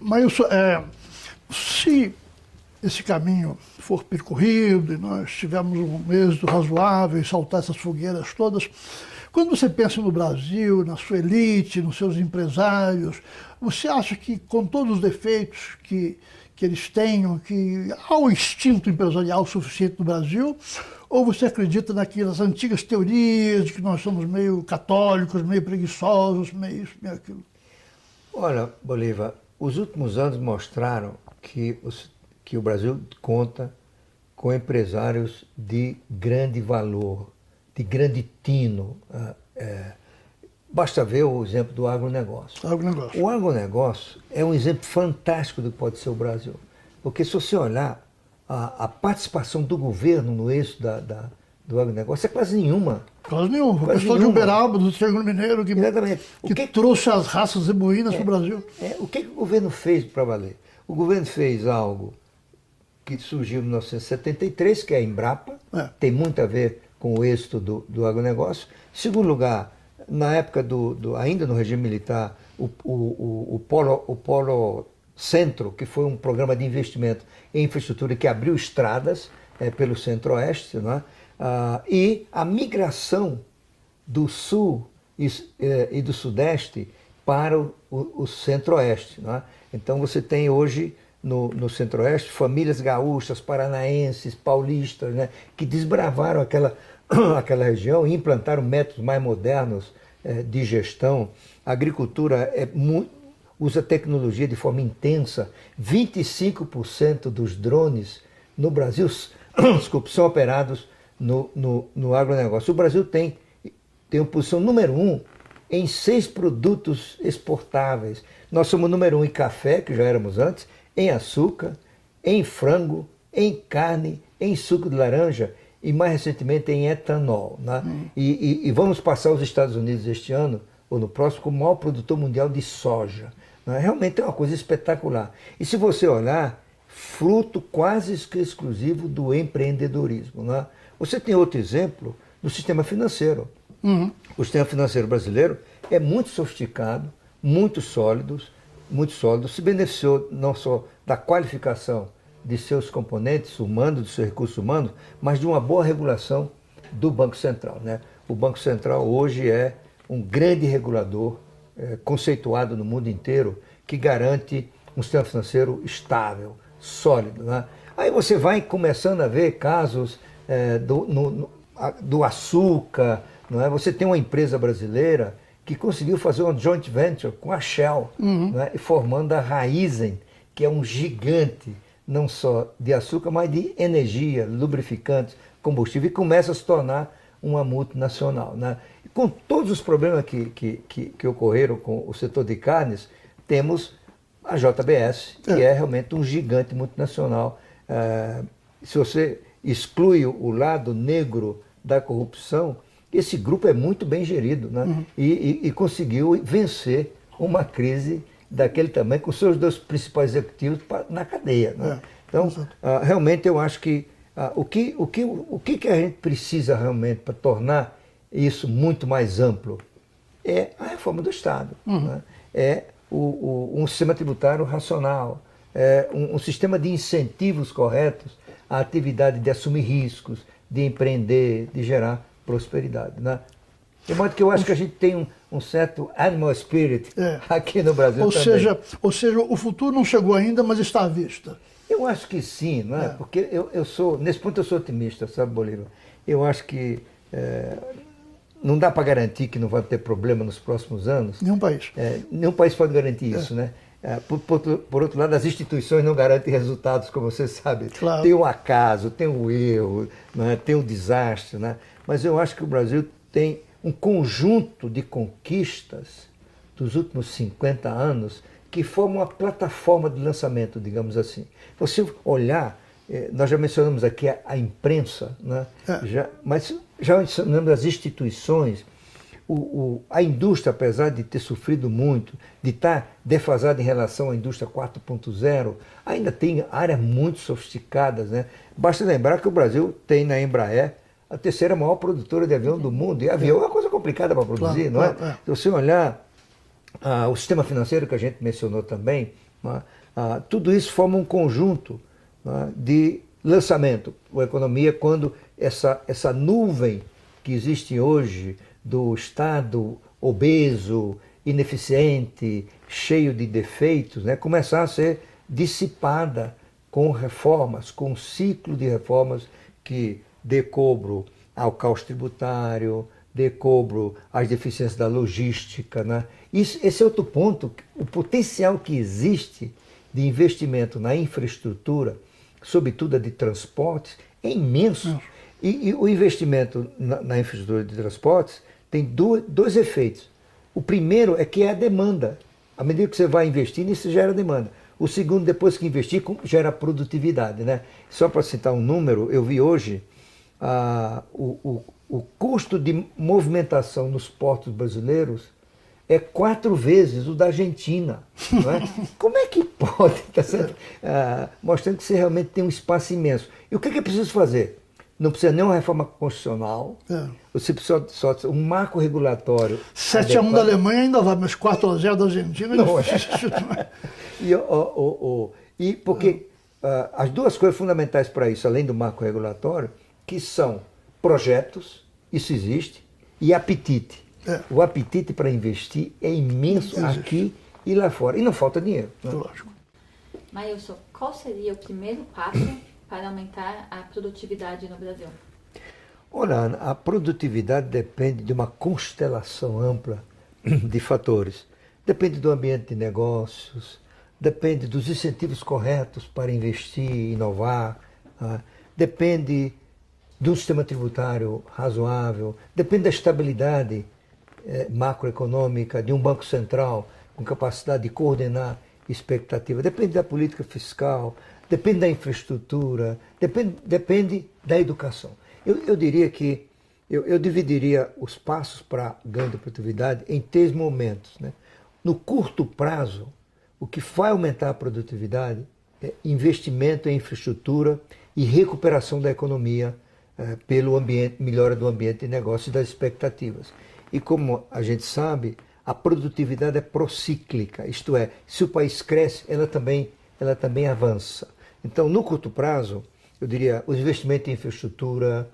Mas se esse caminho for percorrido e nós tivermos um êxito razoável e saltar essas fogueiras todas, quando você pensa no Brasil, na sua elite, nos seus empresários, você acha que, com todos os defeitos que eles tenham, que há um instinto empresarial suficiente no Brasil, ou você acredita naquelas antigas teorias de que nós somos meio católicos, meio preguiçosos, meio isso, meio aquilo? Olha, Bolívar, os últimos anos mostraram que o Brasil conta com empresários de grande valor, de grande tino. Basta ver o exemplo do agronegócio. O agronegócio é um exemplo fantástico do que pode ser o Brasil. Porque se você olhar a participação do governo no eixo do agronegócio é quase nenhuma. Quase nenhuma. O pessoal de Uberaba, do Triângulo Mineiro, que trouxe as raças zebuínas para o Brasil. O que o governo fez para valer? O governo fez algo que surgiu em 1973, que é a Embrapa, tem muito a ver com o êxito do agronegócio. Em segundo lugar, na época ainda no regime militar, o Polo Centro, que foi um programa de investimento em infraestrutura que abriu estradas pelo Centro-Oeste, né? E a migração do Sul e do Sudeste para o Centro-Oeste. Né? Então você tem hoje no Centro-Oeste famílias gaúchas, paranaenses, paulistas, né? Que desbravaram aquela região e implantaram métodos mais modernos de gestão. A agricultura usa tecnologia de forma intensa. 25% dos drones no Brasil são operados no agronegócio. O Brasil tem uma posição número 1 em 6 produtos exportáveis. Nós somos número 1 em café, que já éramos antes, em açúcar, em frango, em carne, em suco de laranja e mais recentemente em etanol. Né? E vamos passar os Estados Unidos este ano, ou no próximo, como o maior produtor mundial de soja. Né? Realmente é uma coisa espetacular. E se você olhar, fruto quase exclusivo do empreendedorismo. Né? Você tem outro exemplo no sistema financeiro. O sistema financeiro brasileiro é muito sofisticado, muito sólido, se beneficiou não só da qualificação de seus componentes humanos, de seus recursos humanos, mas de uma boa regulação do Banco Central. Né? O Banco Central hoje é um grande regulador, conceituado no mundo inteiro, que garante um sistema financeiro estável, sólido. Né? Aí você vai começando a ver casos do açúcar, não é? Você tem uma empresa brasileira que conseguiu fazer uma joint venture com a Shell, né? E formando a Raízen, que é um gigante, não só de açúcar, mas de energia, lubrificantes, combustível, e começa a se tornar uma multinacional. Né? E com todos os problemas que ocorreram com o setor de carnes, temos a JBS, que é realmente um gigante multinacional. Se você exclui o lado negro da corrupção, esse grupo é muito bem gerido, né? E conseguiu vencer uma crise daquele tamanho com seus 2 principais executivos na cadeia. Né? Então, realmente eu acho que o que a gente precisa realmente para tornar isso muito mais amplo é a reforma do Estado. Né? É um sistema tributário racional, um sistema de incentivos corretos à atividade de assumir riscos, de empreender, de gerar prosperidade. Né? De modo que eu acho que a gente tem um certo animal spirit aqui no Brasil também. Ou seja, o futuro não chegou ainda, mas está à vista. Eu acho que sim, não é? Porque nesse ponto eu sou otimista, sabe, Bolívar? Eu acho que não dá para garantir que não vai ter problema nos próximos anos. Nenhum país. Nenhum país pode garantir isso, né? Por outro lado, as instituições não garantem resultados, como você sabe. Claro. Tem o acaso, tem o erro, né? Tem o desastre, né? Mas eu acho que o Brasil tem um conjunto de conquistas dos últimos 50 anos que formam uma plataforma de lançamento, digamos assim. Você olhar, nós já mencionamos aqui a imprensa, né? Mas já mencionamos as instituições, a indústria, apesar de ter sofrido muito, de estar defasada em relação à indústria 4.0, ainda tem áreas muito sofisticadas. Né? Basta lembrar que o Brasil tem na Embraer a 3ª maior produtora de avião do mundo, e avião é uma coisa complicada para produzir, não é? Se você olhar o sistema financeiro que a gente mencionou também, não é? Tudo isso forma um conjunto, não é, de lançamento. A economia, quando essa nuvem que existe hoje do Estado obeso, ineficiente, cheio de defeitos, né, começar a ser dissipada com reformas, com um ciclo de reformas que dê cobro ao caos tributário, dê cobro às deficiências da logística, né? Esse é outro ponto, o potencial que existe de investimento na infraestrutura, sobretudo a de transportes, é imenso. E o investimento na infraestrutura de transportes tem dois efeitos. O primeiro é que é a demanda. À medida que você vai investindo, isso gera demanda. O segundo, depois que investir, gera produtividade, né? Só para citar um número, eu vi hoje o custo de movimentação nos portos brasileiros é 4 vezes o da Argentina. Não é? Como é que pode? Tá certo? Mostrando que você realmente tem um espaço imenso. E o que é preciso fazer? Não precisa nem uma reforma constitucional, você precisa só um marco regulatório. 7-1 da Alemanha ainda vai, mas 4-0 da Argentina não é difícil. Não é? E porque as duas coisas fundamentais para isso, além do marco regulatório, que são projetos, isso existe, e apetite. O apetite para investir é imenso aqui e lá fora. E não falta dinheiro. Né? Lógico. Maílson, qual seria o primeiro passo para aumentar a produtividade no Brasil? Olha, Ana, a produtividade depende de uma constelação ampla de fatores. Depende do ambiente de negócios, depende dos incentivos corretos para investir e inovar, depende de um sistema tributário razoável, depende da estabilidade macroeconômica, de um banco central com capacidade de coordenar expectativa, depende da política fiscal, depende da infraestrutura, depende da educação. Eu diria que eu dividiria os passos para ganho de produtividade em 3 momentos. Né? No curto prazo, o que vai aumentar a produtividade é investimento em infraestrutura e recuperação da economia pelo ambiente, melhora do ambiente de negócio e das expectativas. E como a gente sabe, a produtividade é procíclica, isto é, se o país cresce, ela também avança. Então, no curto prazo, eu diria, os investimentos em infraestrutura,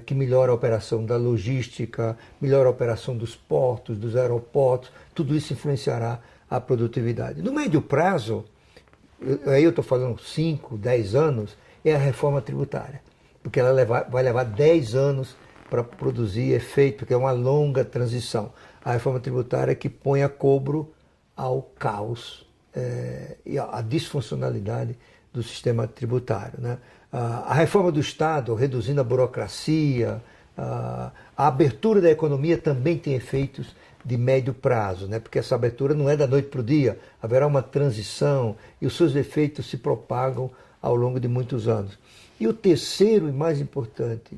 que melhora a operação da logística, melhora a operação dos portos, dos aeroportos, tudo isso influenciará a produtividade. No médio prazo, aí eu estou falando 5, 10 anos, é a reforma tributária, porque ela vai levar 10 anos para produzir efeito, porque é uma longa transição. A reforma tributária que põe a cobro ao caos e à disfuncionalidade do sistema tributário. Né? A reforma do Estado, reduzindo a burocracia, a abertura da economia também tem efeitos de médio prazo, né? Porque essa abertura não é da noite para o dia, haverá uma transição e os seus efeitos se propagam ao longo de muitos anos. E o terceiro e mais importante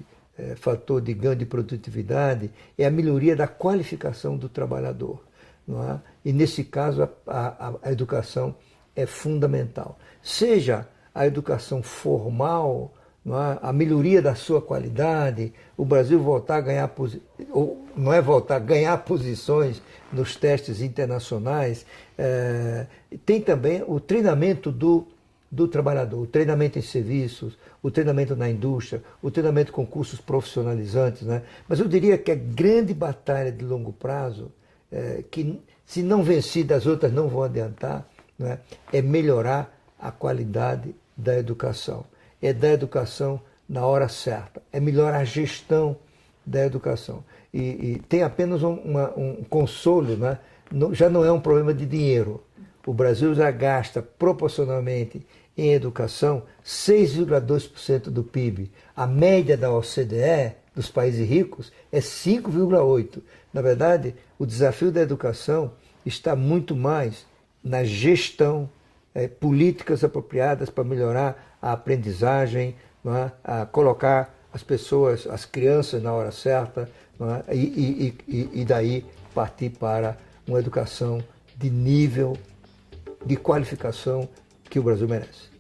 fator de ganho de produtividade é a melhoria da qualificação do trabalhador. Não é? E nesse caso a educação é fundamental. Seja a educação formal, não é? A melhoria da sua qualidade, o Brasil voltar a ganhar ganhar posições nos testes internacionais, tem também o treinamento do trabalhador, o treinamento em serviços, o treinamento na indústria, o treinamento com cursos profissionalizantes. Né? Mas eu diria que a grande batalha de longo prazo, que se não vencida as outras não vão adiantar, né? É melhorar a qualidade da educação. É dar educação na hora certa, é melhorar a gestão da educação. E tem apenas um consolo, né? Já não é um problema de dinheiro. O Brasil já gasta proporcionalmente em educação 6,2% do PIB. A média da OCDE, dos países ricos, é 5,8%. Na verdade, o desafio da educação está muito mais na gestão, políticas apropriadas para melhorar a aprendizagem, não é? A colocar as pessoas, as crianças na hora certa, não é? E daí partir para uma educação de nível de qualificação que o Brasil merece.